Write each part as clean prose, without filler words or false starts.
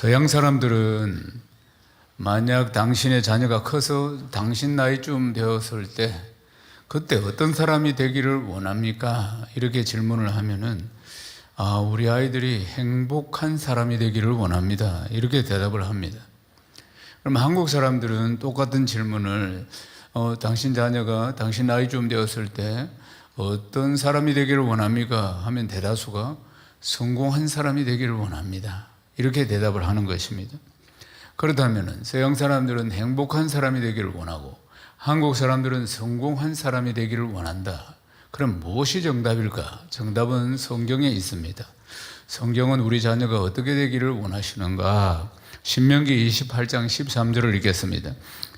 서양 사람들은 만약 당신의 자녀가 커서 당신 나이쯤 되었을 때 그때 어떤 사람이 되기를 원합니까? 이렇게 질문을 하면은 우리 아이들이 행복한 사람이 되기를 원합니다. 이렇게 대답을 합니다. 그럼 한국 사람들은 똑같은 질문을 당신 자녀가 당신 나이쯤 되었을 때 어떤 사람이 되기를 원합니까? 하면 대다수가 성공한 사람이 되기를 원합니다. 이렇게 대답을 하는 것입니다. 그렇다면 서양 사람들은 행복한 사람이 되기를 원하고 한국 사람들은 성공한 사람이 되기를 원한다. 그럼 무엇이 정답일까? 정답은 성경에 있습니다. 성경은 우리 자녀가 어떻게 되기를 원하시는가? 신명기 28장 13절을 읽겠습니다.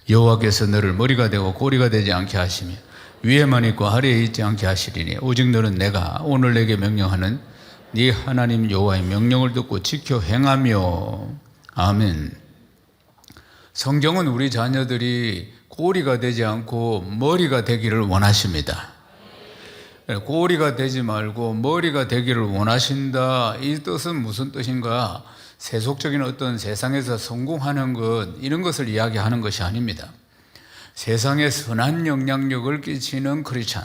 여호와께서 너를 머리가 되고 꼬리가 되지 않게 하시며 위에만 있고 아래에 있지 않게 하시리니 오직 너는 내가 오늘 내게 명령하는 네 하나님 여호와의 명령을 듣고 지켜 행하며. 아멘. 성경은 우리 자녀들이 꼬리가 되지 않고 머리가 되기를 원하십니다. 꼬리가 되지 말고 머리가 되기를 원하신다. 이 뜻은 무슨 뜻인가? 세속적인 어떤 세상에서 성공하는 것, 이런 것을 이야기하는 것이 아닙니다. 세상에 선한 영향력을 끼치는 크리스찬,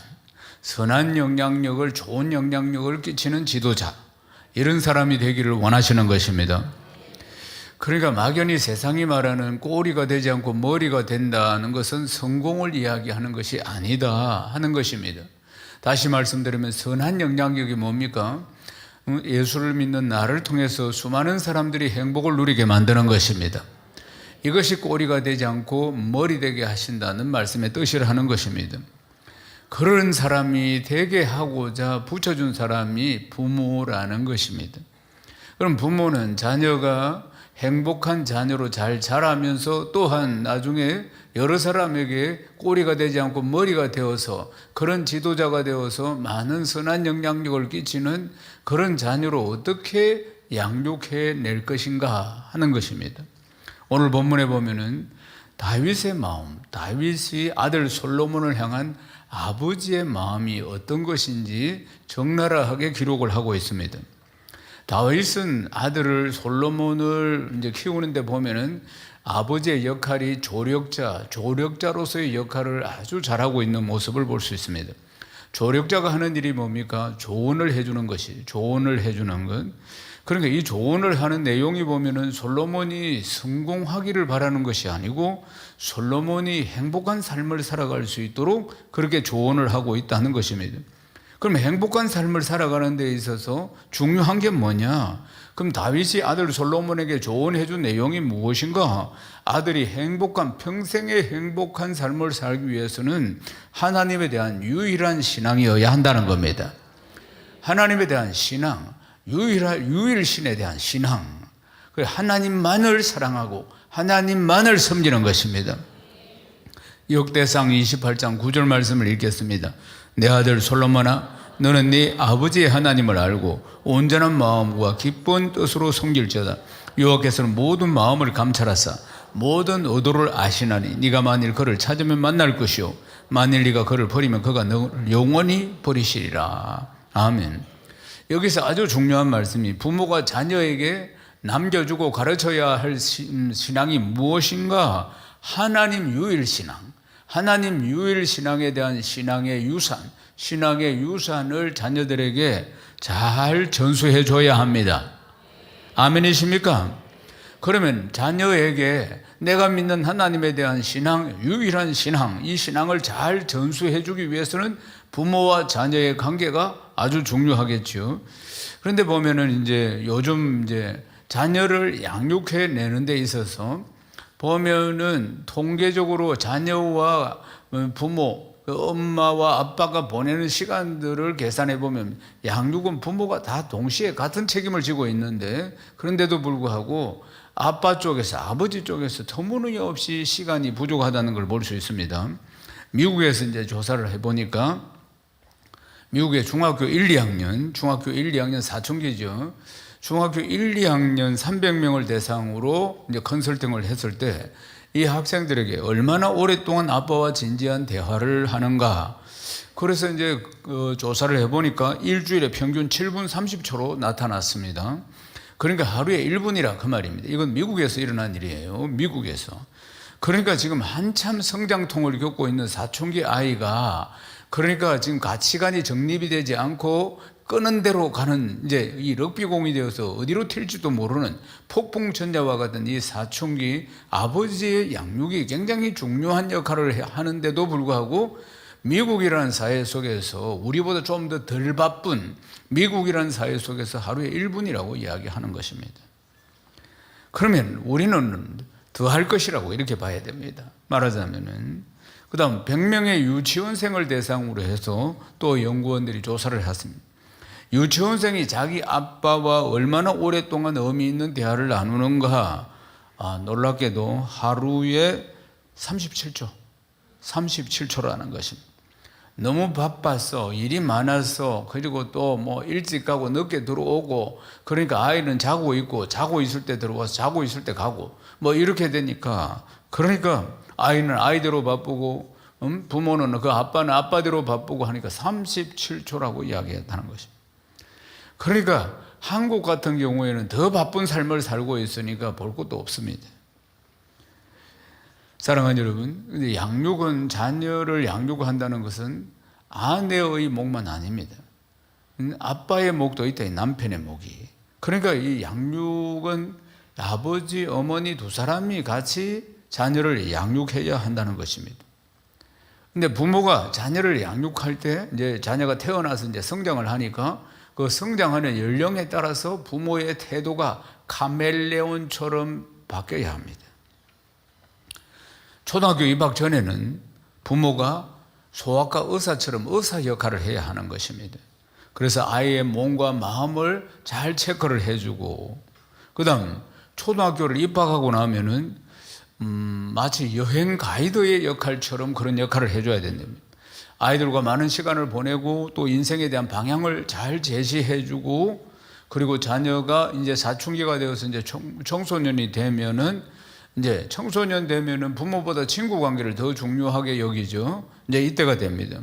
선한 영향력을, 좋은 영향력을 끼치는 지도자, 이런 사람이 되기를 원하시는 것입니다. 그러니까 막연히 세상이 말하는 꼬리가 되지 않고 머리가 된다는 것은 성공을 이야기하는 것이 아니다 하는 것입니다. 다시 말씀드리면 선한 영향력이 뭡니까? 예수를 믿는 나를 통해서 수많은 사람들이 행복을 누리게 만드는 것입니다. 이것이 꼬리가 되지 않고 머리 되게 하신다는 말씀의 뜻을 하는 것입니다. 그런 사람이 되게 하고자 붙여준 사람이 부모라는 것입니다. 그럼 부모는 자녀가 행복한 자녀로 잘 자라면서 또한 나중에 여러 사람에게 꼬리가 되지 않고 머리가 되어서 그런 지도자가 되어서 많은 선한 영향력을 끼치는 그런 자녀로 어떻게 양육해 낼 것인가 하는 것입니다. 오늘 본문에 보면은 다윗의 마음, 다윗이 아들 솔로몬을 향한 아버지의 마음이 어떤 것인지 적나라하게 기록을 하고 있습니다. 다윗은 아들을 솔로몬을 이제 키우는데 보면은 아버지의 역할이 조력자로서의 역할을 아주 잘하고 있는 모습을 볼 수 있습니다. 조력자가 하는 일이 뭡니까? 조언을 해주는 것이, 조언을 해주는 것. 그러니까 이 조언을 하는 내용이 보면은 솔로몬이 성공하기를 바라는 것이 아니고 솔로몬이 행복한 삶을 살아갈 수 있도록 그렇게 조언을 하고 있다는 것입니다. 그럼 행복한 삶을 살아가는 데 있어서 중요한 게 뭐냐? 그럼 다윗이 아들 솔로몬에게 조언해 준 내용이 무엇인가? 아들이 평생의 행복한 삶을 살기 위해서는 하나님에 대한 유일한 신앙이어야 한다는 겁니다. 하나님에 대한 신앙, 유일신에 대한 신앙. 하나님만을 사랑하고 하나님만을 섬기는 것입니다. 역대상 28장 9절 말씀을 읽겠습니다. 내 아들 솔로몬아, 너는 네 아버지의 하나님을 알고 온전한 마음과 기쁜 뜻으로 섬길지어다. 여호와께서는 모든 마음을 감찰하사 모든 의도를 아시나니 네가 만일 그를 찾으면 만날 것이요 만일 네가 그를 버리면 그가 너를 영원히 버리시리라. 아멘. 여기서 아주 중요한 말씀이 부모가 자녀에게 남겨주고 가르쳐야 할 신앙이 무엇인가? 하나님 유일신앙, 하나님 유일신앙에 대한 신앙의 유산을 자녀들에게 잘 전수해 줘야 합니다. 아멘이십니까? 그러면 자녀에게 내가 믿는 하나님에 대한 신앙, 유일한 신앙, 이 신앙을 잘 전수해 주기 위해서는 부모와 자녀의 관계가 아주 중요하겠죠. 그런데 보면은 이제 요즘 자녀를 양육해 내는 데 있어서 보면은 통계적으로 자녀와 부모, 엄마와 아빠가 보내는 시간들을 계산해 보면 양육은 부모가 다 동시에 같은 책임을 지고 있는데 그런데도 불구하고 아버지 쪽에서 터무니없이 시간이 부족하다는 걸 볼 수 있습니다. 미국에서 이제 조사를 해보니까 미국의 중학교 1, 2학년 사춘기죠. 중학교 1, 2학년 300명을 대상으로 이제 컨설팅을 했을 때 이 학생들에게 얼마나 오랫동안 아빠와 진지한 대화를 하는가. 그래서 이제 조사를 해보니까 일주일에 평균 7분 30초로 나타났습니다. 그러니까 하루에 1분이라 그 말입니다. 이건 미국에서 일어난 일이에요. 미국에서. 그러니까 지금 한참 성장통을 겪고 있는 사춘기 아이가, 그러니까 지금 가치관이 정립이 되지 않고 끄는 대로 가는, 이제 이 럭비공이 되어서 어디로 튈지도 모르는 폭풍전야와 같은 이 사춘기 아버지의 양육이 굉장히 중요한 역할을 하는데도 불구하고 미국이라는 사회 속에서 우리보다 좀 더 덜 바쁜 미국이라는 사회 속에서 하루에 1분이라고 이야기하는 것입니다. 그러면 우리는 더 할 것이라고 이렇게 봐야 됩니다. 말하자면은, 그 다음 100명의 유치원생을 대상으로 해서 또 연구원들이 조사를 했습니다. 유치원생이 자기 아빠와 얼마나 오랫동안 의미 있는 대화를 나누는가, 놀랍게도 하루에 37초라는 것입니다. 너무 바빴어, 일이 많았어, 그리고 또 뭐 일찍 가고 늦게 들어오고, 그러니까 아이는 자고 있고, 자고 있을 때 들어와서 자고 있을 때 가고, 뭐 이렇게 되니까, 그러니까 아이는 아이대로 바쁘고, 부모는 그 아빠는 아빠대로 바쁘고 하니까 37초라고 이야기했다는 것입니다. 그러니까 한국 같은 경우에는 더 바쁜 삶을 살고 있으니까 볼 것도 없습니다. 사랑하는 여러분, 양육은, 자녀를 양육한다는 것은 아내의 몫만 아닙니다. 아빠의 몫도 있다, 남편의 몫이. 그러니까 이 양육은 아버지, 어머니 두 사람이 같이 자녀를 양육해야 한다는 것입니다. 근데 부모가 자녀를 양육할 때, 이제 자녀가 태어나서 이제 성장을 하니까 그 성장하는 연령에 따라서 부모의 태도가 카멜레온처럼 바뀌어야 합니다. 초등학교 입학 전에는 부모가 소아과 의사처럼 의사 역할을 해야 하는 것입니다. 그래서 아이의 몸과 마음을 잘 체크를 해주고, 그 다음 초등학교를 입학하고 나면은 마치 여행 가이드의 역할처럼 그런 역할을 해줘야 된답니다. 아이들과 많은 시간을 보내고 또 인생에 대한 방향을 잘 제시해주고, 그리고 자녀가 이제 사춘기가 되어서 이제 청소년이 되면은, 이제 청소년 되면은 부모보다 친구 관계를 더 중요하게 여기죠. 이제 이때가 됩니다.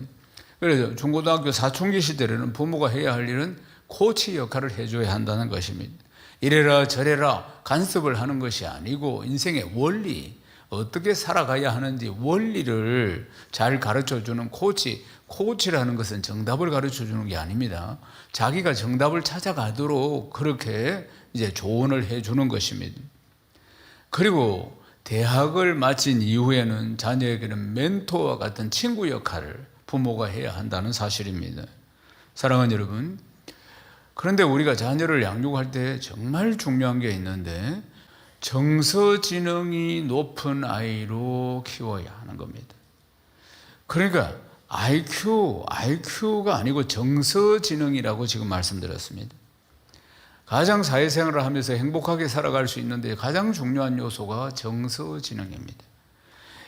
그래서 중고등학교 사춘기 시대에는 부모가 해야 할 일은 코치 역할을 해줘야 한다는 것입니다. 이래라 저래라 간섭을 하는 것이 아니고 인생의 원리, 어떻게 살아가야 하는지 원리를 잘 가르쳐주는 코치라는 것은 정답을 가르쳐주는 게 아닙니다. 자기가 정답을 찾아가도록 그렇게 이제 조언을 해주는 것입니다. 그리고 대학을 마친 이후에는 자녀에게는 멘토와 같은 친구 역할을 부모가 해야 한다는 사실입니다. 사랑하는 여러분, 그런데 우리가 자녀를 양육할 때 정말 중요한 게 있는데, 정서지능이 높은 아이로 키워야 하는 겁니다. 그러니까 IQ가 아니고 정서지능이라고 지금 말씀드렸습니다. 가장 사회생활을 하면서 행복하게 살아갈 수 있는데 가장 중요한 요소가 정서지능입니다.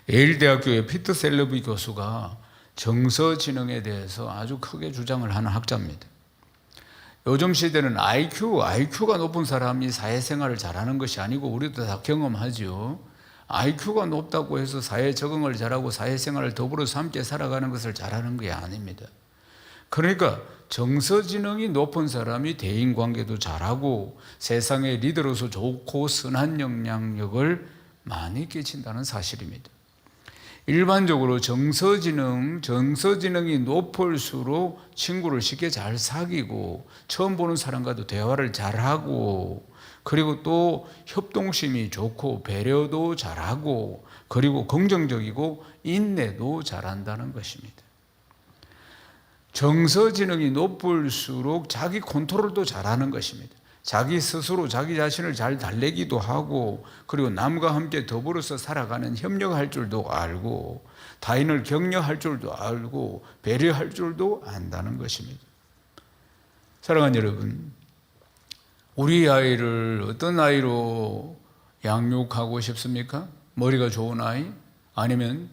예일대학교의 피터 셀러비 교수가 정서지능에 대해서 아주 크게 주장을 하는 학자입니다. 요즘 시대는 IQ가 높은 사람이 사회생활을 잘하는 것이 아니고, 우리도 다 경험하죠. IQ가 높다고 해서 사회 적응을 잘하고 사회생활을 더불어서 함께 살아가는 것을 잘하는 게 아닙니다. 그러니까 정서지능이 높은 사람이 대인관계도 잘하고 세상의 리더로서 좋고 선한 영향력을 많이 끼친다는 사실입니다. 일반적으로 정서지능이 높을수록 친구를 쉽게 잘 사귀고 처음 보는 사람과도 대화를 잘하고, 그리고 또 협동심이 좋고 배려도 잘하고, 그리고 긍정적이고 인내도 잘한다는 것입니다. 정서지능이 높을수록 자기 컨트롤도 잘하는 것입니다. 자기 스스로 자기 자신을 잘 달래기도 하고, 그리고 남과 함께 더불어서 살아가는 협력할 줄도 알고, 타인을 격려할 줄도 알고, 배려할 줄도 안다는 것입니다. 사랑하는 여러분, 우리 아이를 어떤 아이로 양육하고 싶습니까? 머리가 좋은 아이? 아니면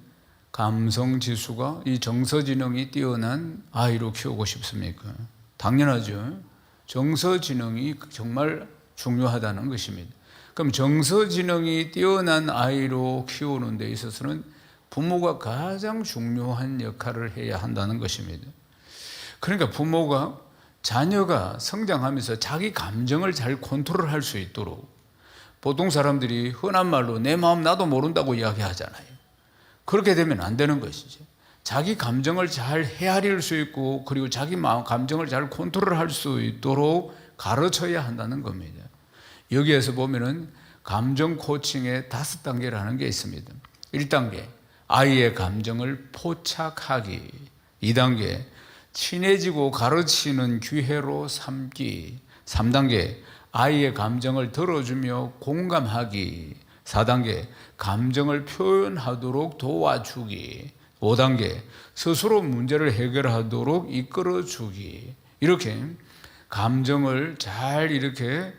감성 지수가, 이 정서지능이 뛰어난 아이로 키우고 싶습니까? 당연하죠. 정서지능이 정말 중요하다는 것입니다. 그럼 정서지능이 뛰어난 아이로 키우는 데 있어서는 부모가 가장 중요한 역할을 해야 한다는 것입니다. 그러니까 부모가 자녀가 성장하면서 자기 감정을 잘 컨트롤할 수 있도록, 보통 사람들이 흔한 말로 내 마음 나도 모른다고 이야기하잖아요. 그렇게 되면 안 되는 것이죠. 자기 감정을 잘 헤아릴 수 있고, 그리고 자기 마음 감정을 잘 컨트롤할 수 있도록 가르쳐야 한다는 겁니다. 여기에서 보면은 감정 코칭의 5단계라는 게 있습니다. 1단계, 아이의 감정을 포착하기. 2단계, 친해지고 가르치는 기회로 삼기. 3단계, 아이의 감정을 들어주며 공감하기. 4단계, 감정을 표현하도록 도와주기. 5단계, 스스로 문제를 해결하도록 이끌어주기. 이렇게 감정을 잘 이렇게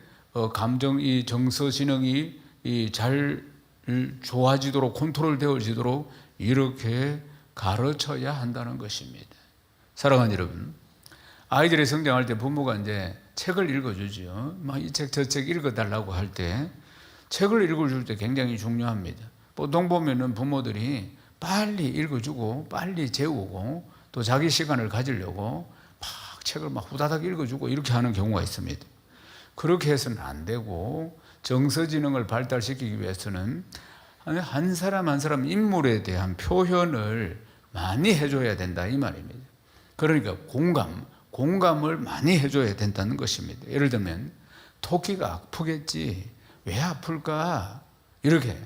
감정 이 정서지능이 잘 좋아지도록 컨트롤 되어지도록 이렇게 가르쳐야 한다는 것입니다. 사랑하는 여러분, 아이들이 성장할 때 부모가 이제 책을 읽어주죠. 막 이 책 저 책 읽어달라고 할 때 책을 읽어줄 때 굉장히 중요합니다. 보통 보면은 부모들이 빨리 읽어주고 빨리 재우고 또 자기 시간을 가지려고 막 책을 막 후다닥 읽어주고 이렇게 하는 경우가 있습니다. 그렇게 해서는 안 되고, 정서지능을 발달시키기 위해서는 한 사람 한 사람 인물에 대한 표현을 많이 해줘야 된다 이 말입니다. 그러니까 공감을 많이 해줘야 된다는 것입니다. 예를 들면 토끼가 아프겠지, 왜 아플까, 이렇게.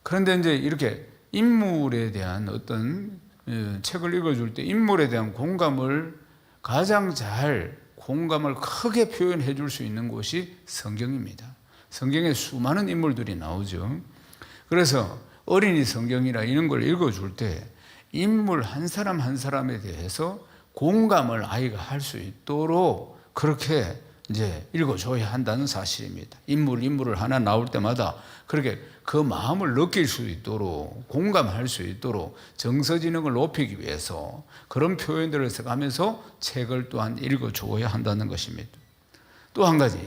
그런데 이제 이렇게 인물에 대한 어떤 책을 읽어줄 때 인물에 대한 공감을 가장 잘 공감을 크게 표현해 줄 수 있는 곳이 성경입니다. 성경에 수많은 인물들이 나오죠. 그래서 어린이 성경이나 이런 걸 읽어줄 때 인물 한 사람 한 사람에 대해서 공감을 아이가 할 수 있도록 그렇게 이제 읽어줘야 한다는 사실입니다. 인물을 하나 나올 때마다 그렇게 그 마음을 느낄 수 있도록, 공감할 수 있도록 정서지능을 높이기 위해서 그런 표현들을 써가면서 책을 또한 읽어줘야 한다는 것입니다. 또 한 가지,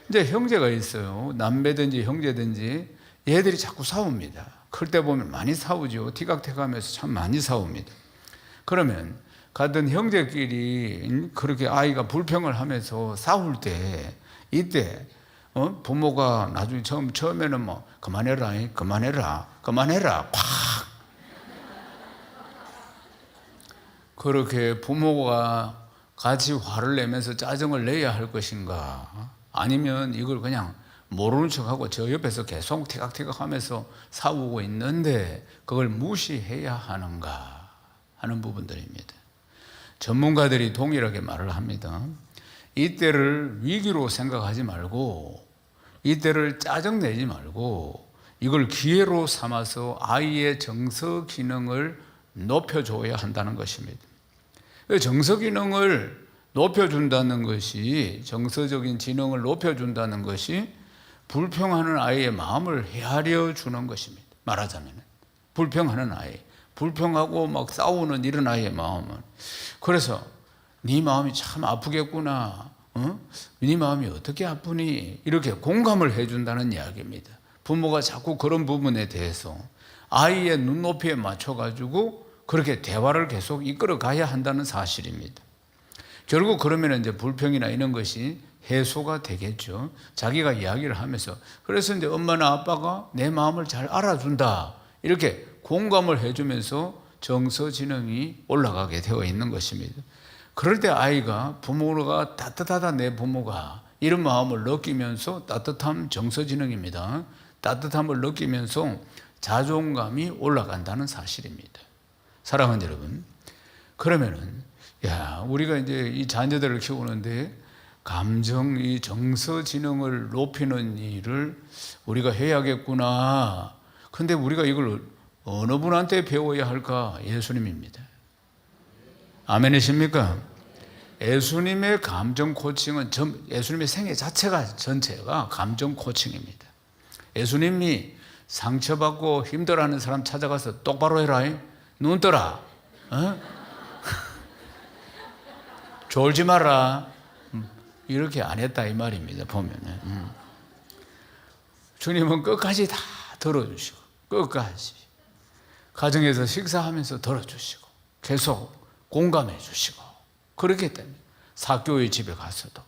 이제 형제가 있어요. 남매든지 형제든지 얘들이 자꾸 싸웁니다. 클 때 보면 많이 싸우죠. 티격태격하면서 참 많이 싸웁니다. 그러면 같은 형제끼리 그렇게 아이가 불평을 하면서 싸울 때, 이때 부모가 나중에 처음에는 뭐 그만해라 콱 그렇게 부모가 같이 화를 내면서 짜증을 내야 할 것인가, 아니면 이걸 그냥 모르는 척하고 저 옆에서 계속 티격태격하면서 싸우고 있는데 그걸 무시해야 하는가 하는 부분들입니다. 전문가들이 동일하게 말을 합니다. 이때를 위기로 생각하지 말고, 이때를 짜증내지 말고 이걸 기회로 삼아서 아이의 정서 기능을 높여줘야 한다는 것입니다. 정서 기능을 높여준다는 것이, 정서적인 지능을 높여준다는 것이 불평하는 아이의 마음을 헤아려 주는 것입니다. 말하자면 불평하는 아이, 불평하고 막 싸우는 이런 아이의 마음은, 그래서 네 마음이 참 아프겠구나, 네 마음이 어떻게 아프니, 이렇게 공감을 해준다는 이야기입니다. 부모가 자꾸 그런 부분에 대해서 아이의 눈높이에 맞춰가지고 그렇게 대화를 계속 이끌어 가야 한다는 사실입니다. 결국 그러면 이제 불평이나 이런 것이 해소가 되겠죠. 자기가 이야기를 하면서, 그래서 이제 엄마나 아빠가 내 마음을 잘 알아준다, 이렇게 공감을 해주면서 정서지능이 올라가게 되어 있는 것입니다. 그럴 때 아이가 부모가 따뜻하다, 내 부모가 이런 마음을 느끼면서, 따뜻함 정서지능입니다. 따뜻함을 느끼면서 자존감이 올라간다는 사실입니다. 사랑하는 여러분, 그러면은 우리가 이제 이 자녀들을 키우는데 감정, 이 정서지능을 높이는 일을 우리가 해야겠구나. 근데 우리가 이걸 어느 분한테 배워야 할까? 예수님입니다. 아멘이십니까? 예수님의 감정 코칭은 예수님의 생애 자체가 전체가 감정 코칭입니다. 예수님이 상처받고 힘들어하는 사람 찾아가서 똑바로 해라, 눈 떠라, 졸지 마라, 이렇게 안 했다 이 말입니다. 보면은 주님은 끝까지 다 들어주시고, 끝까지 가정에서 식사하면서 들어주시고, 계속 공감해 주시고, 그렇기 때문에 사교의 집에 가서도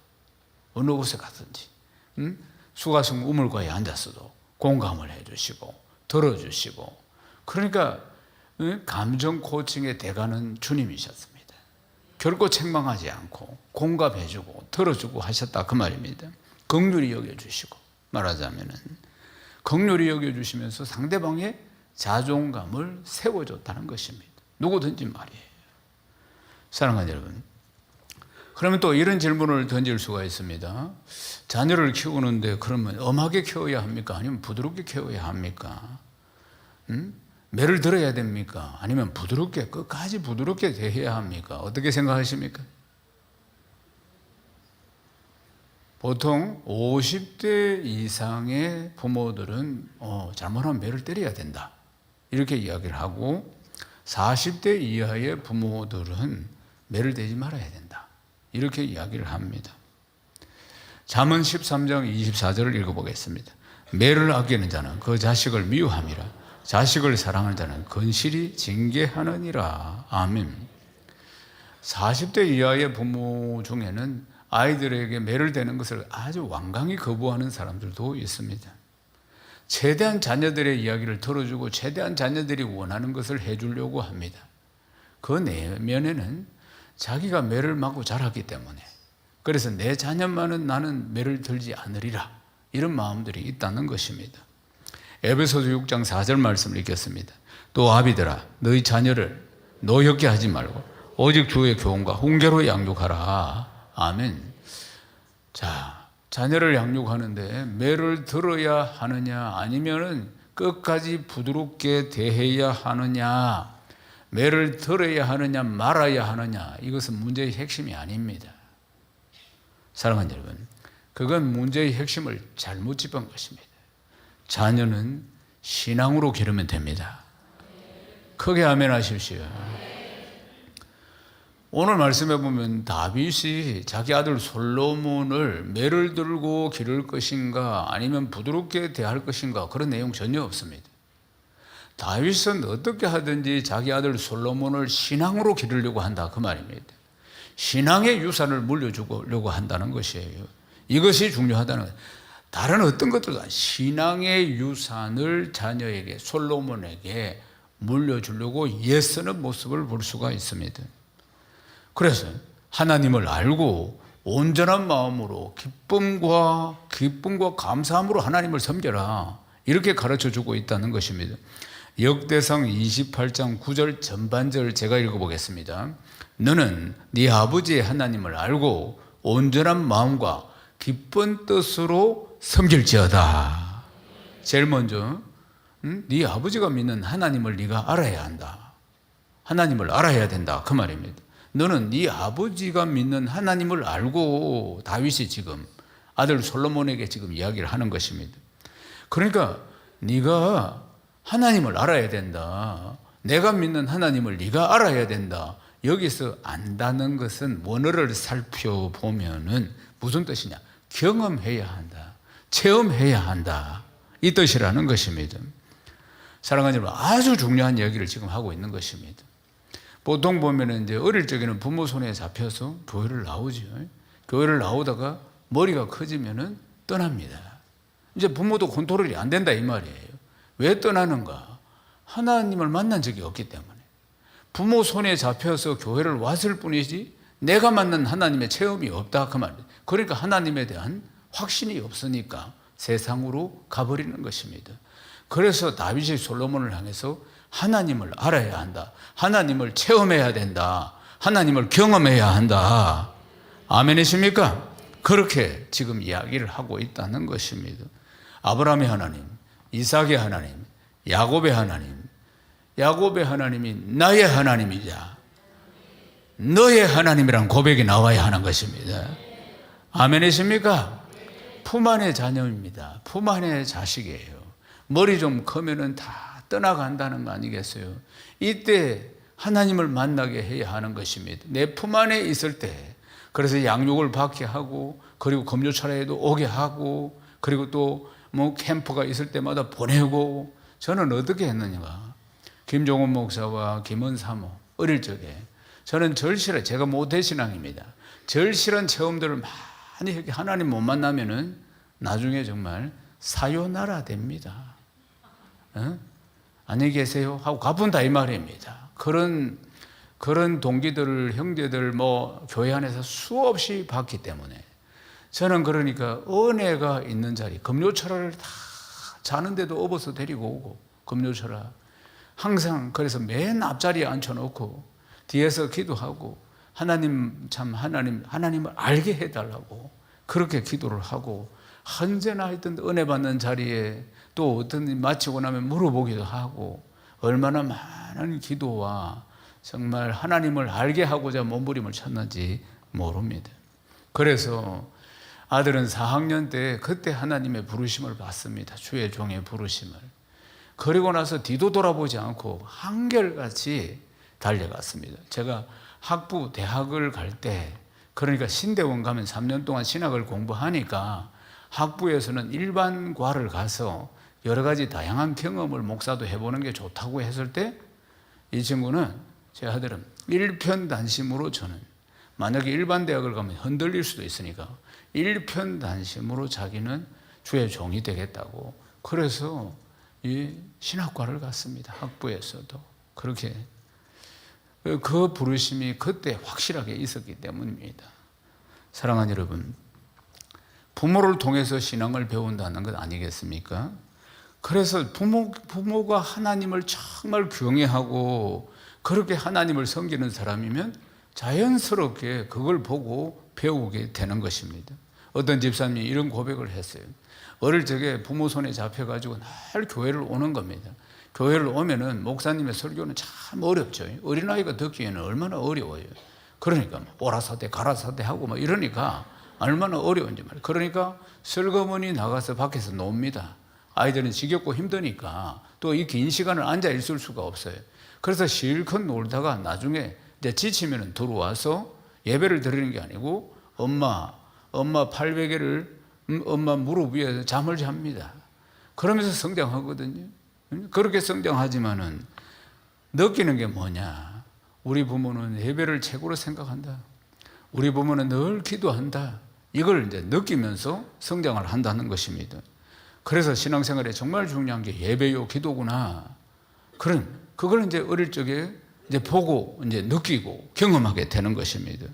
어느 곳에 가든지 수가성 우물가에 앉아서도 공감을 해주시고 들어주시고, 그러니까 감정 코칭의 대가는 주님이셨습니다. 결코 책망하지 않고 공감해주고 들어주고 하셨다 그 말입니다. 긍휼히 여겨주시고, 말하자면은 긍휼히 여겨주시면서 상대방의 자존감을 세워줬다는 것입니다. 누구든지 말이에요. 사랑하는 여러분, 그러면 또 이런 질문을 던질 수가 있습니다. 자녀를 키우는데 그러면 엄하게 키워야 합니까? 아니면 부드럽게 키워야 합니까? 매를 들어야 됩니까? 아니면 부드럽게, 끝까지 부드럽게 대해야 합니까? 어떻게 생각하십니까? 보통 50대 이상의 부모들은 잘못하면 매를 때려야 된다, 이렇게 이야기를 하고, 40대 이하의 부모들은 매를 대지 말아야 된다, 이렇게 이야기를 합니다. 잠언 13장 24절을 읽어보겠습니다. 매를 아끼는 자는 그 자식을 미워함이라, 자식을 사랑하는 자는 건실히 징계하느니라. 아멘. 40대 이하의 부모 중에는 아이들에게 매를 대는 것을 아주 완강히 거부하는 사람들도 있습니다. 최대한 자녀들의 이야기를 들어주고 최대한 자녀들이 원하는 것을 해주려고 합니다. 그 내면에는 자기가 매를 맞고 자랐기 때문에, 그래서 내 자녀만은 나는 매를 들지 않으리라, 이런 마음들이 있다는 것입니다. 에베소서 6장 4절 말씀을 읽겠습니다. 또 아비들아, 너희 자녀를 노엽게 하지 말고 오직 주의 교훈과 훈계로 양육하라. 아멘. 자, 자녀를 양육하는데 매를 들어야 하느냐, 아니면은 끝까지 부드럽게 대해야 하느냐, 매를 들어야 하느냐 말아야 하느냐, 이것은 문제의 핵심이 아닙니다. 사랑하는 여러분, 그건 문제의 핵심을 잘못 짚은 것입니다. 자녀는 신앙으로 기르면 됩니다. 크게 아멘 하십시오. 오늘 말씀해 보면 다윗이 자기 아들 솔로몬을 매를 들고 기를 것인가 아니면 부드럽게 대할 것인가, 그런 내용 전혀 없습니다. 다윗은 어떻게 하든지 자기 아들 솔로몬을 신앙으로 기르려고 한다 그 말입니다. 신앙의 유산을 물려주려고 한다는 것이에요. 이것이 중요하다는 거예요. 다른 어떤 것들도 신앙의 유산을 자녀에게, 솔로몬에게 물려주려고 애쓰는 모습을 볼 수가 있습니다. 그래서 하나님을 알고 온전한 마음으로 기쁨과 감사함으로 하나님을 섬겨라, 이렇게 가르쳐주고 있다는 것입니다. 역대상 28장 9절 전반절 제가 읽어보겠습니다. 너는 네 아버지의 하나님을 알고 온전한 마음과 기쁜 뜻으로 섬길지어다. 제일 먼저 네 아버지가 믿는 하나님을 네가 알아야 한다. 하나님을 알아야 된다 그 말입니다. 너는 네 아버지가 믿는 하나님을 알고, 다윗이 지금 아들 솔로몬에게 지금 이야기를 하는 것입니다. 그러니까 네가 하나님을 알아야 된다. 내가 믿는 하나님을 네가 알아야 된다. 여기서 안다는 것은 원어를 살펴보면은 무슨 뜻이냐? 경험해야 한다. 체험해야 한다. 이 뜻이라는 것입니다. 사랑하는 여러분, 아주 중요한 이야기를 지금 하고 있는 것입니다. 보통 보면은 이제 어릴 적에는 부모 손에 잡혀서 교회를 나오죠. 교회를 나오다가 머리가 커지면은 떠납니다. 이제 부모도 컨트롤이 안 된다 이 말이에요. 왜 떠나는가? 하나님을 만난 적이 없기 때문에. 부모 손에 잡혀서 교회를 왔을 뿐이지 내가 만난 하나님의 체험이 없다 그 말이에요. 그러니까 하나님에 대한 확신이 없으니까 세상으로 가버리는 것입니다. 그래서 다윗이 솔로몬을 향해서 하나님을 알아야 한다. 하나님을 체험해야 된다. 하나님을 경험해야 한다. 아멘이십니까? 그렇게 지금 이야기를 하고 있다는 것입니다. 아브라함의 하나님, 이삭의 하나님, 야곱의 하나님, 야곱의 하나님이 나의 하나님이자 너의 하나님이란 고백이 나와야 하는 것입니다. 아멘이십니까? 품 안의 자녀입니다. 품 안의 자식이에요. 머리 좀 크면은 다 떠나간다는 거 아니겠어요? 이때 하나님을 만나게 해야 하는 것입니다. 내 품 안에 있을 때, 그래서 양육을 받게 하고, 그리고 금요철에도 오게 하고, 그리고 또 뭐 캠프가 있을 때마다 보내고. 저는 어떻게 했느냐? 김종원 목사와 김은 사모 어릴 적에 저는 절실한, 제가 모태신앙입니다. 절실한 체험들을 많이 이렇게 하나님 못 만나면은 나중에 정말 사요나라 됩니다. 안녕히 계세요 하고 가본다 이 말입니다. 그런 동기들을, 형제들 교회 안에서 수없이 봤기 때문에 저는 그러니까 은혜가 있는 자리, 금요철화를 다 자는데도 업어서 데리고 오고, 금요철화 항상 그래서 맨 앞자리에 앉혀놓고 뒤에서 기도하고 하나님을 알게 해달라고 그렇게 기도를 하고, 언제나 하여튼 은혜 받는 자리에 또 어떤 일 마치고 나면 물어보기도 하고, 얼마나 많은 기도와 정말 하나님을 알게 하고자 몸부림을 쳤는지 모릅니다. 그래서 아들은 4학년 때 그때 하나님의 부르심을 받습니다. 주의 종의 부르심을. 그리고 나서 뒤도 돌아보지 않고 한결같이 달려갔습니다. 제가 대학을 갈 때, 그러니까 신대원 가면 3년 동안 신학을 공부하니까 학부에서는 일반과를 가서 여러 가지 다양한 경험을 목사도 해보는 게 좋다고 했을 때, 이 친구는, 제 아들은 일편단심으로, 저는 만약에 일반 대학을 가면 흔들릴 수도 있으니까 일편단심으로 자기는 주의 종이 되겠다고, 그래서 이 신학과를 갔습니다. 학부에서도. 그렇게 그 부르심이 그때 확실하게 있었기 때문입니다. 사랑하는 여러분, 부모를 통해서 신앙을 배운다는 것 아니겠습니까? 그래서 부모가 하나님을 정말 경외하고 그렇게 하나님을 섬기는 사람이면 자연스럽게 그걸 보고 배우게 되는 것입니다. 어떤 집사님이 이런 고백을 했어요. 어릴 적에 부모 손에 잡혀가지고 늘 교회를 오는 겁니다. 교회를 오면은 목사님의 설교는 참 어렵죠. 어린아이가 듣기에는 얼마나 어려워요. 그러니까 오라사대 가라사대 하고 이러니까 얼마나 어려운지 말이에요. 그러니까 슬그머니 나가서 밖에서 놉니다. 아이들은 지겹고 힘드니까 또 이 긴 시간을 앉아 있을 수가 없어요. 그래서 실컷 놀다가 나중에 이제 지치면 들어와서 예배를 드리는 게 아니고 엄마 팔베개를 엄마 무릎 위에 잠을 잡니다. 그러면서 성장하거든요. 그렇게 성장하지만은 느끼는 게 뭐냐? 우리 부모는 예배를 최고로 생각한다. 우리 부모는 늘 기도한다. 이걸 이제 느끼면서 성장을 한다는 것입니다. 그래서 신앙생활에 정말 중요한 게 예배요, 기도구나. 그걸 이제 어릴 적에 이제 보고 이제 느끼고 경험하게 되는 것입니다.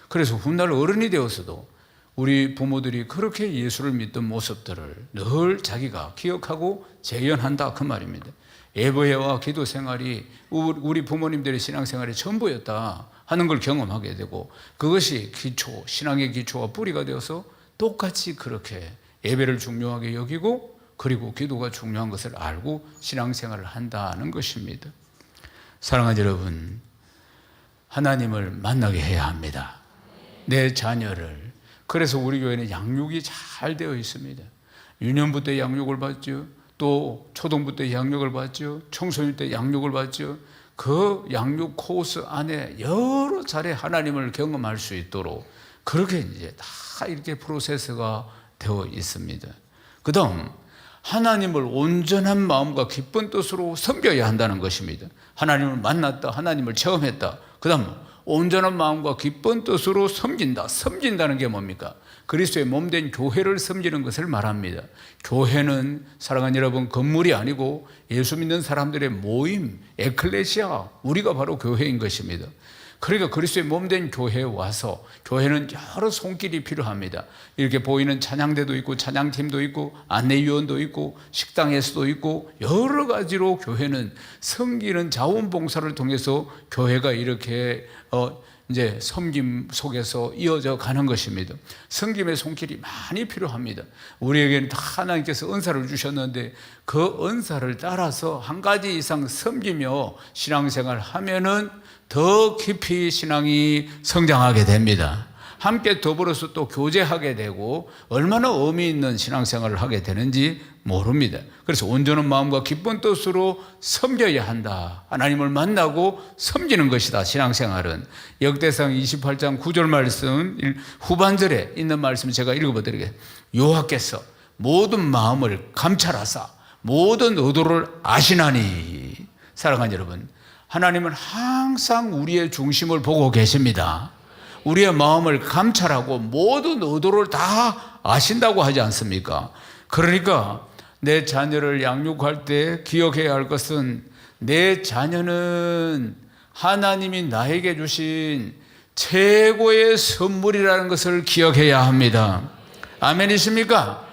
그래서 훗날 어른이 되어서도 우리 부모들이 그렇게 예수를 믿던 모습들을 늘 자기가 기억하고 재현한다, 그 말입니다. 예배와 기도 생활이 우리 부모님들의 신앙생활의 전부였다 하는 걸 경험하게 되고, 그것이 신앙의 기초와 뿌리가 되어서 똑같이 그렇게 예배를 중요하게 여기고 그리고 기도가 중요한 것을 알고 신앙생활을 한다는 것입니다. 사랑하는 여러분, 하나님을 만나게 해야 합니다. 내 자녀를. 그래서 우리 교회는 양육이 잘 되어 있습니다. 유년부 때 양육을 받죠. 또 초등부 때 양육을 받죠. 청소년 때 양육을 받죠. 그 양육 코스 안에 여러 차례 하나님을 경험할 수 있도록 그렇게 이제 다 이렇게 프로세스가 되어 있습니다. 그 다음, 하나님을 온전한 마음과 기쁜 뜻으로 섬겨야 한다는 것입니다. 하나님을 만났다, 하나님을 체험했다. 그 다음, 온전한 마음과 기쁜 뜻으로 섬긴다. 섬긴다는 게 뭡니까? 그리스도의 몸된 교회를 섬기는 것을 말합니다. 교회는 사랑하는 여러분, 건물이 아니고 예수 믿는 사람들의 모임, 에클레시아, 우리가 바로 교회인 것입니다. 그러니까 그리스도의 몸된 교회에 와서, 교회는 여러 손길이 필요합니다. 이렇게 보이는 찬양대도 있고 찬양팀도 있고 안내위원도 있고 식당에서도 있고 여러 가지로 교회는 섬기는 자원봉사를 통해서 교회가 이렇게 이제 섬김 속에서 이어져 가는 것입니다. 섬김의 손길이 많이 필요합니다. 우리에게는 다 하나님께서 은사를 주셨는데 그 은사를 따라서 한 가지 이상 섬기며 신앙생활 하면은 더 깊이 신앙이 성장하게 됩니다. 함께 더불어서 또 교제하게 되고 얼마나 의미 있는 신앙생활을 하게 되는지 모릅니다. 그래서 온전한 마음과 기쁜 뜻으로 섬겨야 한다. 하나님을 만나고 섬기는 것이다, 신앙생활은. 역대상 28장 9절 말씀 후반절에 있는 말씀 제가 읽어보드리겠습니다. 여호와께서 모든 마음을 감찰하사 모든 의도를 아시나니. 사랑하는 여러분, 하나님은 항상 우리의 중심을 보고 계십니다. 우리의 마음을 감찰하고 모든 의도를 다 아신다고 하지 않습니까? 그러니까 내 자녀를 양육할 때 기억해야 할 것은 내 자녀는 하나님이 나에게 주신 최고의 선물이라는 것을 기억해야 합니다. 아멘이십니까?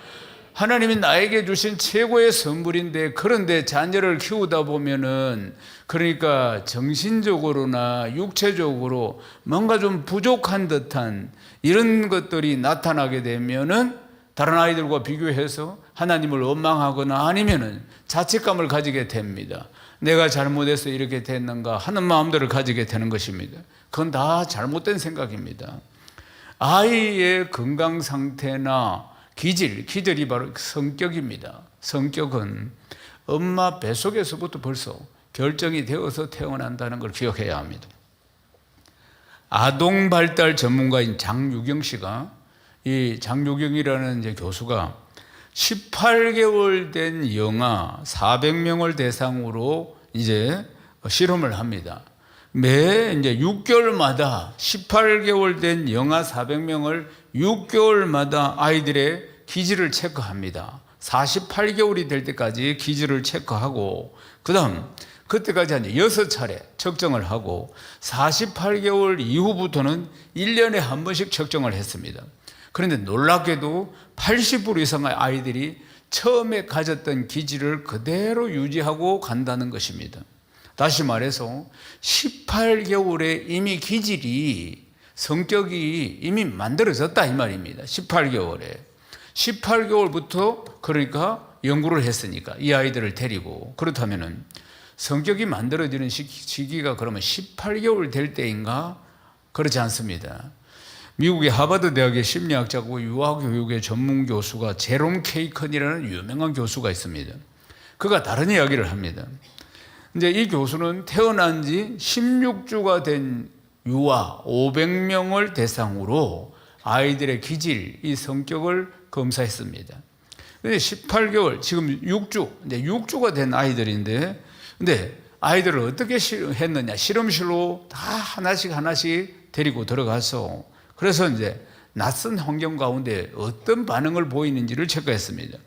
하나님이 나에게 주신 최고의 선물인데, 그런데 자녀를 키우다 보면은 그러니까 정신적으로나 육체적으로 뭔가 좀 부족한 듯한 이런 것들이 나타나게 되면은 다른 아이들과 비교해서 하나님을 원망하거나 아니면은 자책감을 가지게 됩니다. 내가 잘못해서 이렇게 됐는가 하는 마음들을 가지게 되는 것입니다. 그건 다 잘못된 생각입니다. 아이의 건강 상태나 기질이 바로 성격입니다. 성격은 엄마 뱃속에서부터 벌써 결정이 되어서 태어난다는 걸 기억해야 합니다. 아동 발달 전문가인 장유경 씨가, 이 장유경이라는 이제 교수가 18개월 된 영아 400명을 대상으로 이제 실험을 합니다. 매 이제 6개월마다 18개월 된 영아 400명을 6개월마다 아이들의 기질을 체크합니다. 48개월이 될 때까지 기질을 체크하고, 그때까지 한 6차례 측정을 하고 48개월 이후부터는 1년에 한 번씩 측정을 했습니다. 그런데 놀랍게도 80% 이상의 아이들이 처음에 가졌던 기질을 그대로 유지하고 간다는 것입니다. 다시 말해서 18개월에 이미 기질이, 성격이 이미 만들어졌다 이 말입니다. 18개월부터 그러니까 연구를 했으니까 이 아이들을 데리고, 그렇다면은 성격이 만들어지는 시기가 그러면 18개월 될 때인가? 그렇지 않습니다. 미국의 하버드 대학의 심리학자고 유아교육의 전문 교수가 제롬 케이컨이라는 유명한 교수가 있습니다. 그가 다른 이야기를 합니다. 이제 이 교수는 태어난 지 16주가 된 유아 500명을 대상으로 아이들의 기질, 이 성격을 검사했습니다. 근데 18개월, 지금 6주, 이제 6주가 된 아이들인데, 근데 아이들을 어떻게 했느냐? 실험실로 다 하나씩 데리고 들어가서, 그래서 이제 낯선 환경 가운데 어떤 반응을 보이는지를 체크했습니다.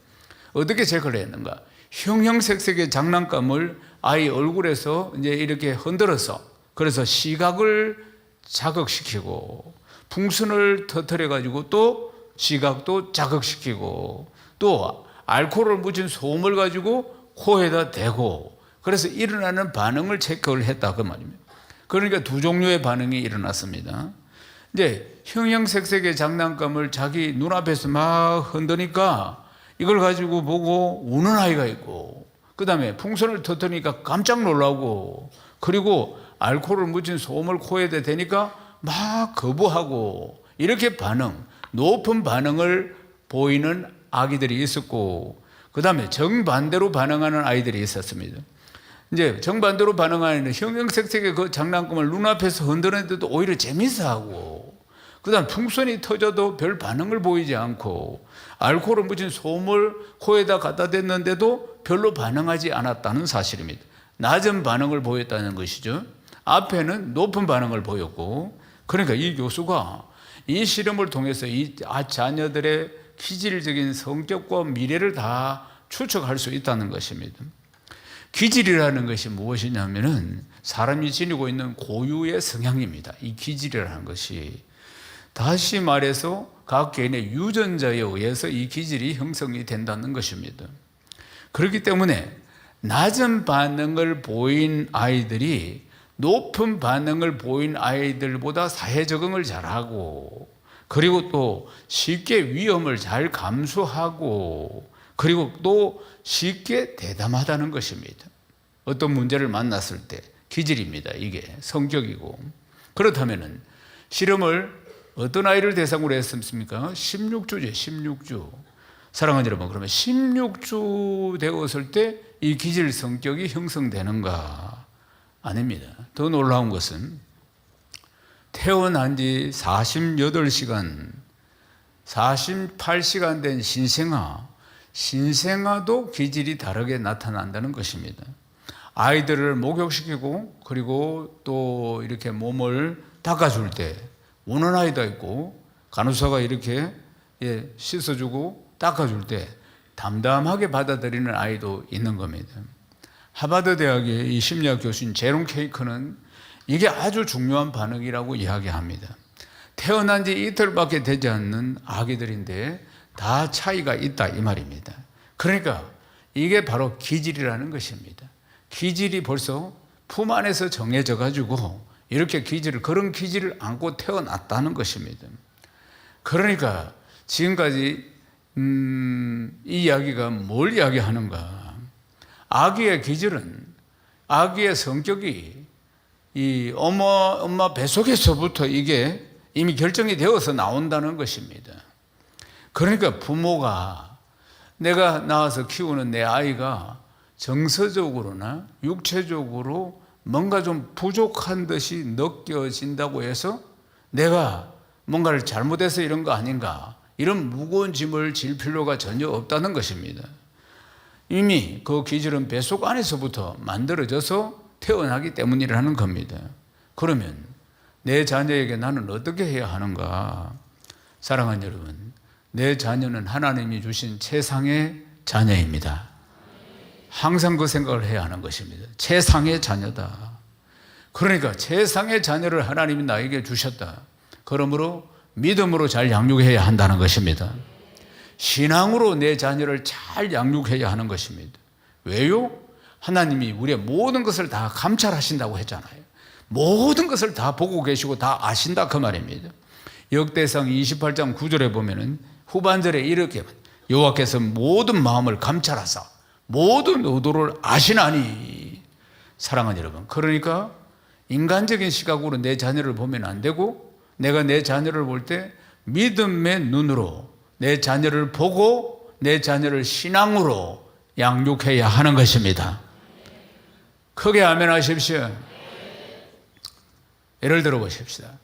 어떻게 체크를 했는가? 형형색색의 장난감을 아이 얼굴에서 이제 이렇게 흔들어서, 그래서 시각을 자극시키고, 풍선을 터뜨려 가지고 또 시각도 자극시키고, 또 알코올을 묻힌 소음을 가지고 코에다 대고, 그래서 일어나는 반응을 체크를 했다 그 말입니다. 그러니까 두 종류의 반응이 일어났습니다. 이제 형형색색의 장난감을 자기 눈앞에서 막 흔드니까 이걸 가지고 보고 우는 아이가 있고, 그 다음에 풍선을 터뜨리니까 깜짝 놀라고, 그리고 알코올을 묻힌 소음을 코에다 대니까 막 거부하고, 이렇게 높은 반응을 보이는 아기들이 있었고, 그 다음에 정반대로 반응하는 아이들이 있었습니다. 이제 정반대로 반응하는 형형색색의 그 장난감을 눈앞에서 흔드는데도 오히려 재밌어하고, 그 다음 풍선이 터져도 별 반응을 보이지 않고, 알코올을 묻힌 소음을 코에다 갖다 댔는데도 별로 반응하지 않았다는 사실입니다. 낮은 반응을 보였다는 것이죠. 앞에는 높은 반응을 보였고, 그러니까 이 교수가 이 실험을 통해서 이 자녀들의 기질적인 성격과 미래를 다 추측할 수 있다는 것입니다. 기질이라는 것이 무엇이냐면은 사람이 지니고 있는 고유의 성향입니다. 이 기질이라는 것이, 다시 말해서 각 개인의 유전자에 의해서 이 기질이 형성이 된다는 것입니다. 그렇기 때문에 낮은 반응을 보인 아이들이 높은 반응을 보인 아이들보다 사회 적응을 잘하고, 그리고 또 쉽게 위험을 잘 감수하고, 그리고 또 쉽게 대담하다는 것입니다. 어떤 문제를 만났을 때 기질입니다. 이게 성격이고. 그렇다면은 실험을 어떤 아이를 대상으로 했습니까? 16주죠. 16주. 사랑하는 여러분, 그러면 16주 되었을 때 이 기질 성격이 형성되는가? 아닙니다. 더 놀라운 것은 태어난 지 48시간, 48시간 된 신생아도 기질이 다르게 나타난다는 것입니다. 아이들을 목욕시키고 그리고 또 이렇게 몸을 닦아줄 때 우는 아이도 있고 간호사가 이렇게 씻어주고 닦아줄 때 담담하게 받아들이는 아이도 있는 겁니다. 하버드 대학의 이 심리학 교수인 제롬 케이크는 이게 아주 중요한 반응이라고 이야기합니다. 태어난 지 이틀밖에 되지 않는 아기들인데 다 차이가 있다 이 말입니다. 그러니까 이게 바로 기질이라는 것입니다. 기질이 벌써 품 안에서 정해져 가지고 이렇게 그런 기질을 안고 태어났다는 것입니다. 그러니까 지금까지 이 이야기가 뭘 이야기하는가? 아기의 기질은 아기의 성격이 이 엄마 뱃속에서부터 이게 이미 결정이 되어서 나온다는 것입니다. 그러니까 부모가 내가 낳아서 키우는 내 아이가 정서적으로나 육체적으로 뭔가 좀 부족한 듯이 느껴진다고 해서 내가 뭔가를 잘못해서 이런 거 아닌가, 이런 무거운 짐을 질 필요가 전혀 없다는 것입니다. 이미 그 기질은 뱃속 안에서부터 만들어져서 태어나기 때문이라는 겁니다. 그러면 내 자녀에게 나는 어떻게 해야 하는가? 사랑하는 여러분, 내 자녀는 하나님이 주신 최상의 자녀입니다. 항상 그 생각을 해야 하는 것입니다. 최상의 자녀다. 그러니까 최상의 자녀를 하나님이 나에게 주셨다. 그러므로 믿음으로 잘 양육해야 한다는 것입니다. 신앙으로 내 자녀를 잘 양육해야 하는 것입니다. 왜요? 하나님이 우리의 모든 것을 다 감찰하신다고 했잖아요. 모든 것을 다 보고 계시고 다 아신다 그 말입니다. 역대상 28장 9절에 보면은 후반절에 이렇게 여호와께서 모든 마음을 감찰하사 모든 의도를 아시나니. 사랑하는 여러분, 그러니까 인간적인 시각으로 내 자녀를 보면 안 되고 내가 내 자녀를 볼 때 믿음의 눈으로 내 자녀를 보고 내 자녀를 신앙으로 양육해야 하는 것입니다. 크게 아멘 하십시오. 예를 들어 보십시다.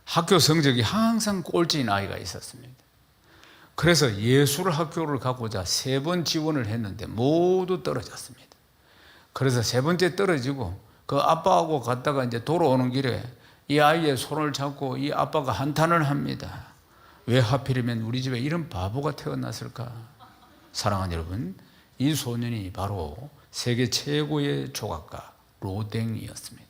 학교 성적이 항상 꼴찌인 아이가 있었습니다. 그래서 예술 학교를 가고자 3번 지원을 했는데 모두 떨어졌습니다. 그래서 3번째 떨어지고 그 아빠하고 갔다가 이제 돌아오는 길에 이 아이의 손을 잡고 이 아빠가 한탄을 합니다. 왜 하필이면 우리 집에 이런 바보가 태어났을까? 사랑하는 여러분, 이 소년이 바로 세계 최고의 조각가 로댕이었습니다.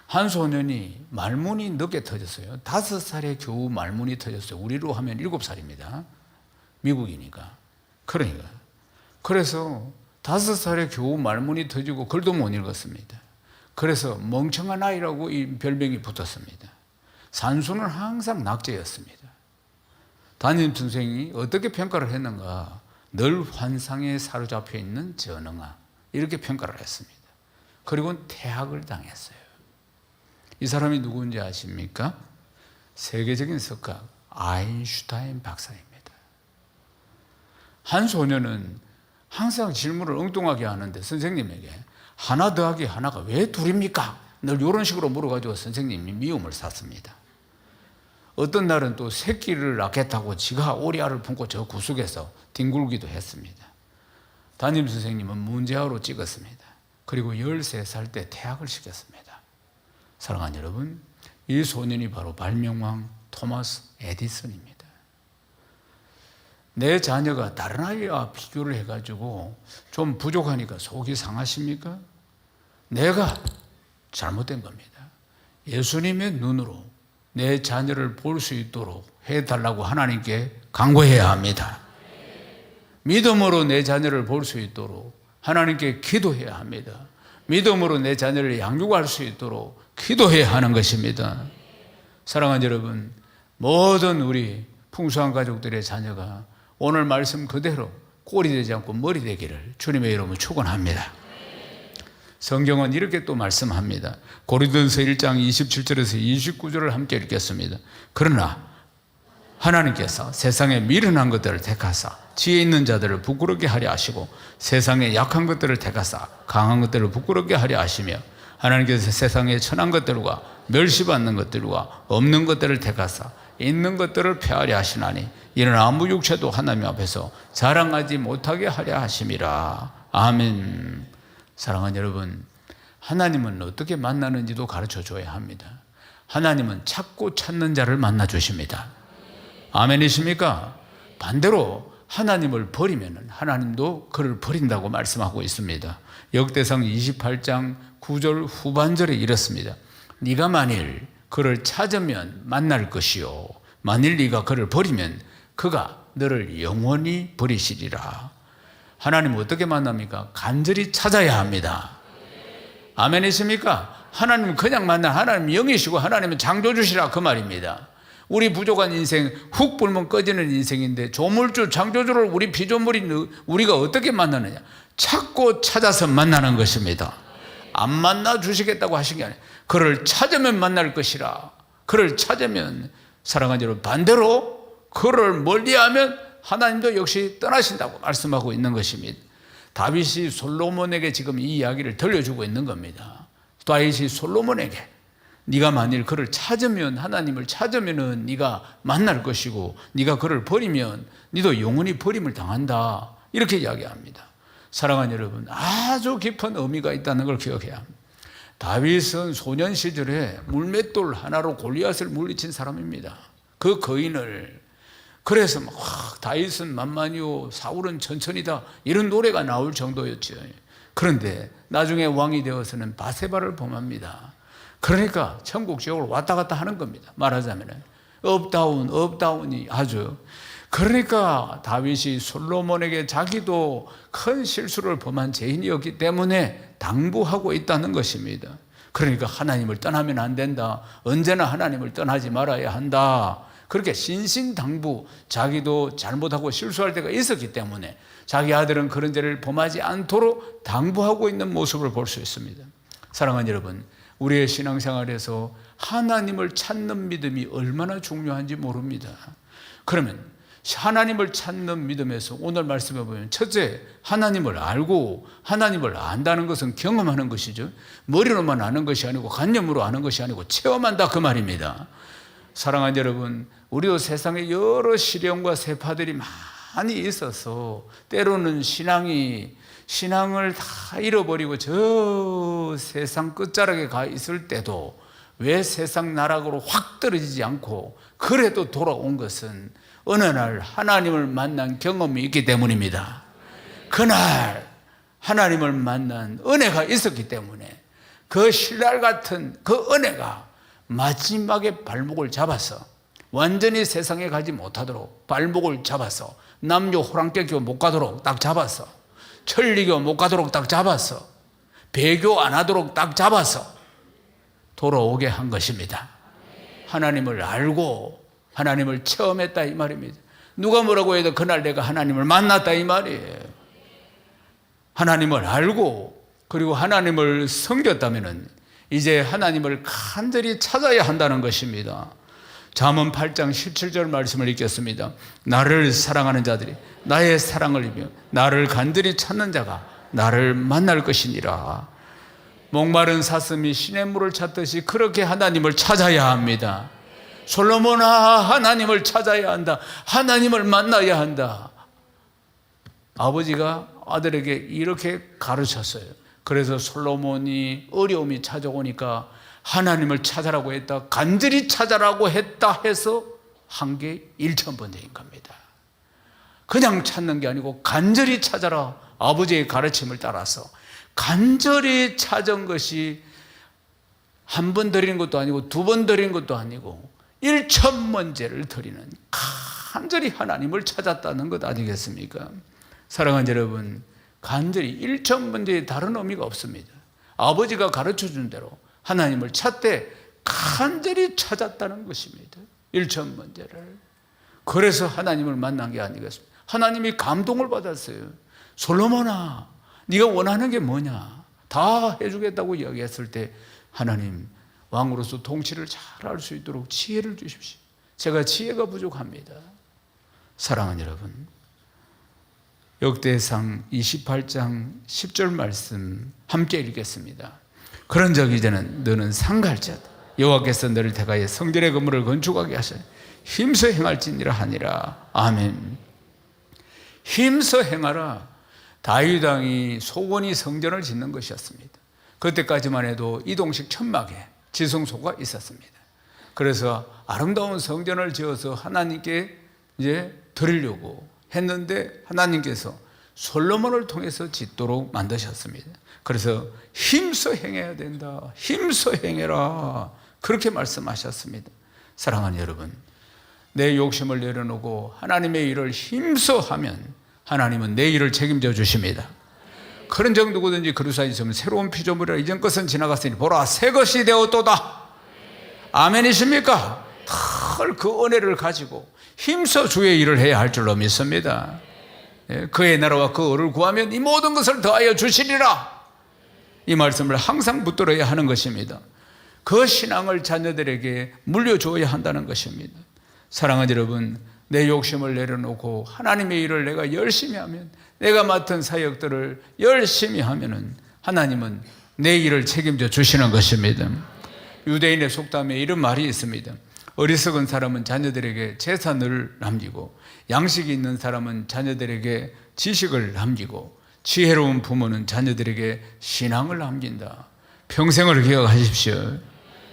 한 소년이 말문이 늦게 터졌어요. 5살에 겨우 말문이 터졌어요. 우리로 하면 7살입니다. 미국이니까. 그래서 5살에 겨우 말문이 터지고 글도 못 읽었습니다. 그래서 멍청한 아이라고 이 별명이 붙었습니다. 산수는 항상 낙제였습니다. 담임 선생이 어떻게 평가를 했는가? 늘 환상에 사로잡혀 있는 전응아, 이렇게 평가를 했습니다. 그리고 퇴학을 당했어요. 이 사람이 누구인지 아십니까? 세계적인 석학 아인슈타인 박사입니다. 한 소년은 항상 질문을 엉뚱하게 하는데 선생님에게 하나 더하기 하나가 왜 둘입니까? 늘 이런 식으로 물어가지고 선생님이 미움을 샀습니다. 어떤 날은 또 새끼를 낳겠다고 지가 오리알을 품고 저 구석에서 뒹굴기도 했습니다. 담임 선생님은 문제아로 찍었습니다. 그리고 13살 때 퇴학을 시켰습니다. 사랑하는 여러분, 이 소년이 바로 발명왕 토마스 에디슨입니다. 내 자녀가 다른 아이와 비교를 해가지고 좀 부족하니까 속이 상하십니까? 내가 잘못된 겁니다. 예수님의 눈으로 내 자녀를 볼 수 있도록 해달라고 하나님께 간구해야 합니다. 믿음으로 내 자녀를 볼 수 있도록 하나님께 기도해야 합니다. 믿음으로 내 자녀를 양육할 수 있도록 기도해야 하는 것입니다. 사랑하는 여러분, 모든 우리 풍성한 가족들의 자녀가 오늘 말씀 그대로 꼴이 되지 않고 머리 되기를 주님의 이름으로 축원합니다. 성경은 이렇게 또 말씀합니다. 고린도전서 1장 27절에서 29절을 함께 읽겠습니다. 그러나 하나님께서 세상에 미련한 것들을 택하사 지혜 있는 자들을 부끄럽게 하려 하시고 세상에 약한 것들을 택하사 강한 것들을 부끄럽게 하려 하시며 하나님께서 세상에 천한 것들과 멸시받는 것들과 없는 것들을 택하사 있는 것들을 폐하려 하시나니 이는 아무 육체도 하나님 앞에서 자랑하지 못하게 하려 하심이라. 아멘. 사랑하는 여러분, 하나님은 어떻게 만나는지도 가르쳐 줘야 합니다. 하나님은 찾고 찾는 자를 만나 주십니다. 아멘이십니까? 반대로 하나님을 버리면 하나님도 그를 버린다고 말씀하고 있습니다. 역대상 28장 9절 후반절에 이렇습니다. 네가 만일 그를 찾으면 만날 것이요 만일 네가 그를 버리면 그가 너를 영원히 버리시리라. 하나님 어떻게 만납니까? 간절히 찾아야 합니다. 아멘이십니까? 하나님 그냥 만나 하나님 영이시고 하나님은 창조주시라 그 말입니다. 우리 부족한 인생 훅 불면 꺼지는 인생인데 조물주 창조주를 우리 피조물인 우리가 어떻게 만나느냐? 찾고 찾아서 만나는 것입니다. 안 만나 주시겠다고 하신 게 아니에요. 그를 찾으면 만날 것이라. 그를 찾으면 사랑하는 여러분 반대로 그를 멀리하면 하나님도 역시 떠나신다고 말씀하고 있는 것입니다. 다윗이 솔로몬에게 지금 이 이야기를 들려주고 있는 겁니다. 다윗이 솔로몬에게 네가 만일 그를 찾으면 하나님을 찾으면은 네가 만날 것이고 네가 그를 버리면 네도 영원히 버림을 당한다. 이렇게 이야기합니다. 사랑하는 여러분 아주 깊은 의미가 있다는 걸 기억해야 합니다. 다윗은 소년 시절에 물맷돌 하나로 골리앗을 물리친 사람입니다. 그 거인을 그래서 막 다윗은 만만이요 사울은 천천히다 이런 노래가 나올 정도였죠. 그런데 나중에 왕이 되어서는 바세바를 범합니다. 그러니까 천국 지옥을 왔다 갔다 하는 겁니다. 말하자면 업다운이 아주. 그러니까 다윗이 솔로몬에게 자기도 큰 실수를 범한 죄인이었기 때문에 당부하고 있다는 것입니다. 그러니까 하나님을 떠나면 안 된다. 언제나 하나님을 떠나지 말아야 한다. 그렇게 신신당부, 자기도 잘못하고 실수할 때가 있었기 때문에 자기 아들은 그런 죄를 범하지 않도록 당부하고 있는 모습을 볼 수 있습니다. 사랑하는 여러분, 우리의 신앙생활에서 하나님을 찾는 믿음이 얼마나 중요한지 모릅니다. 그러면 하나님을 찾는 믿음에서 오늘 말씀해 보면 첫째, 하나님을 알고 하나님을 안다는 것은 경험하는 것이죠. 머리로만 아는 것이 아니고 관념으로 아는 것이 아니고 체험한다 그 말입니다. 사랑하는 여러분, 우리도 세상에 여러 시련과 세파들이 많이 있어서 때로는 신앙을 다 잃어버리고 저 세상 끝자락에 가 있을 때도 왜 세상 나락으로 확 떨어지지 않고 그래도 돌아온 것은 어느 날 하나님을 만난 경험이 있기 때문입니다. 그날 하나님을 만난 은혜가 있었기 때문에 그 신랄 같은 그 은혜가 마지막에 발목을 잡아서 완전히 세상에 가지 못하도록 발목을 잡아서 남녀 호랑깨교 못 가도록 딱 잡아서 천리교 못 가도록 딱 잡아서 배교 안 하도록 딱 잡아서 돌아오게 한 것입니다. 하나님을 알고 하나님을 체험했다 이 말입니다. 누가 뭐라고 해도 그날 내가 하나님을 만났다 이 말이에요. 하나님을 알고 그리고 하나님을 섬겼다면 이제 하나님을 간절히 찾아야 한다는 것입니다. 잠언 8장 17절 말씀을 읽겠습니다. 나를 사랑하는 자들이 나의 사랑을 입으며 나를 간절히 찾는 자가 나를 만날 것이니라. 목마른 사슴이 시냇물을 찾듯이 그렇게 하나님을 찾아야 합니다. 솔로몬아, 하나님을 찾아야 한다. 하나님을 만나야 한다. 아버지가 아들에게 이렇게 가르쳤어요. 그래서 솔로몬이 어려움이 찾아오니까 하나님을 찾아라고 했다, 간절히 찾아라고 했다 해서 한 게 1000번째인 겁니다. 그냥 찾는 게 아니고 간절히 찾아라. 아버지의 가르침을 따라서 간절히 찾은 것이 한 번 드리는 것도 아니고 2번 드리는 것도 아니고 1000번째를 드리는 간절히 하나님을 찾았다는 것 아니겠습니까? 사랑하는 여러분, 간절히 1000번째에 다른 의미가 없습니다. 아버지가 가르쳐준 대로 하나님을 찾되 간절히 찾았다는 것입니다. 1000번째를. 그래서 하나님을 만난 게 아니겠습니까? 하나님이 감동을 받았어요. 솔로몬아, 네가 원하는 게 뭐냐? 다 해주겠다고 이야기했을 때 하나님, 왕으로서 통치를 잘 할 수 있도록 지혜를 주십시오. 제가 지혜가 부족합니다. 사랑하는 여러분, 역대상 28장 10절 말씀 함께 읽겠습니다. 그런 적 이제는 너는 상갈자다. 여호와께서 너를 택하여 성전의 건물을 건축하게 하시니 힘써 행할지니라 하니라. 아멘. 힘써 행하라. 다윗 왕이 소원이 성전을 짓는 것이었습니다. 그때까지만 해도 이동식 천막에 지성소가 있었습니다. 그래서 아름다운 성전을 지어서 하나님께 이제 드리려고 했는데 하나님께서 솔로몬을 통해서 짓도록 만드셨습니다. 그래서 힘써 행해야 된다. 힘써 행해라. 그렇게 말씀하셨습니다. 사랑하는 여러분, 내 욕심을 내려놓고 하나님의 일을 힘써 하면 하나님은 내 일을 책임져 주십니다. 그런 적 누구든지 그리스도에 있으면 새로운 피조물이라 이전 것은 지나갔으니 보라 새 것이 되었도다. 아멘이십니까? 늘 그 은혜를 가지고 힘써 주의 일을 해야 할 줄로 믿습니다. 그의 나라와 그 의를 구하면 이 모든 것을 더하여 주시리라. 이 말씀을 항상 붙들어야 하는 것입니다. 그 신앙을 자녀들에게 물려주어야 한다는 것입니다. 사랑하는 여러분, 내 욕심을 내려놓고 하나님의 일을 내가 열심히 하면, 내가 맡은 사역들을 열심히 하면은 하나님은 내 일을 책임져 주시는 것입니다. 유대인의 속담에 이런 말이 있습니다. 어리석은 사람은 자녀들에게 재산을 남기고 양식이 있는 사람은 자녀들에게 지식을 남기고 지혜로운 부모는 자녀들에게 신앙을 남긴다. 평생을 기억하십시오.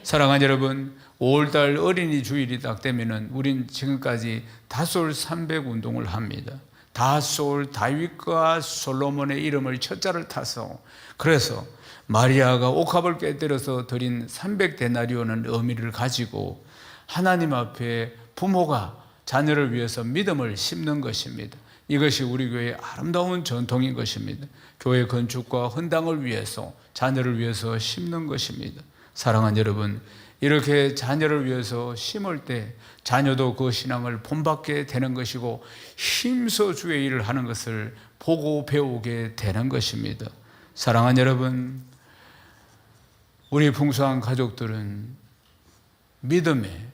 사랑하는 여러분, 5월달 어린이 주일이 딱 되면은 우린 지금까지 다솔 300 운동을 합니다. 다솔, 다윗과 솔로몬의 이름을 첫자를 타서, 그래서 마리아가 옥합을 깨뜨려서 드린 300데나리온의 의미를 가지고 하나님 앞에 부모가 자녀를 위해서 믿음을 심는 것입니다. 이것이 우리 교회의 아름다운 전통인 것입니다. 교회 건축과 헌당을 위해서, 자녀를 위해서 심는 것입니다. 사랑하는 여러분, 이렇게 자녀를 위해서 심을 때 자녀도 그 신앙을 본받게 되는 것이고 힘써 주의 일을 하는 것을 보고 배우게 되는 것입니다. 사랑하는 여러분, 우리 풍성한 가족들은 믿음의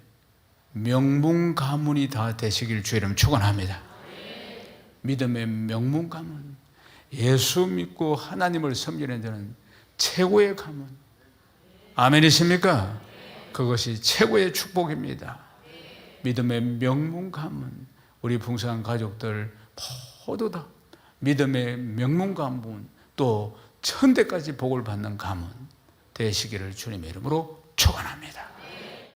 명문 가문이 다 되시길 주의 이름 축원합니다. 믿음의 명문 가문, 예수 믿고 하나님을 섬기는 자는 최고의 가문. 아멘이십니까? 그것이 최고의 축복입니다. 믿음의 명문 가문, 우리 풍성한 가족들 모두 다 믿음의 명문 가문, 또 천대까지 복을 받는 가문 되시기를 주님의 이름으로 축원합니다.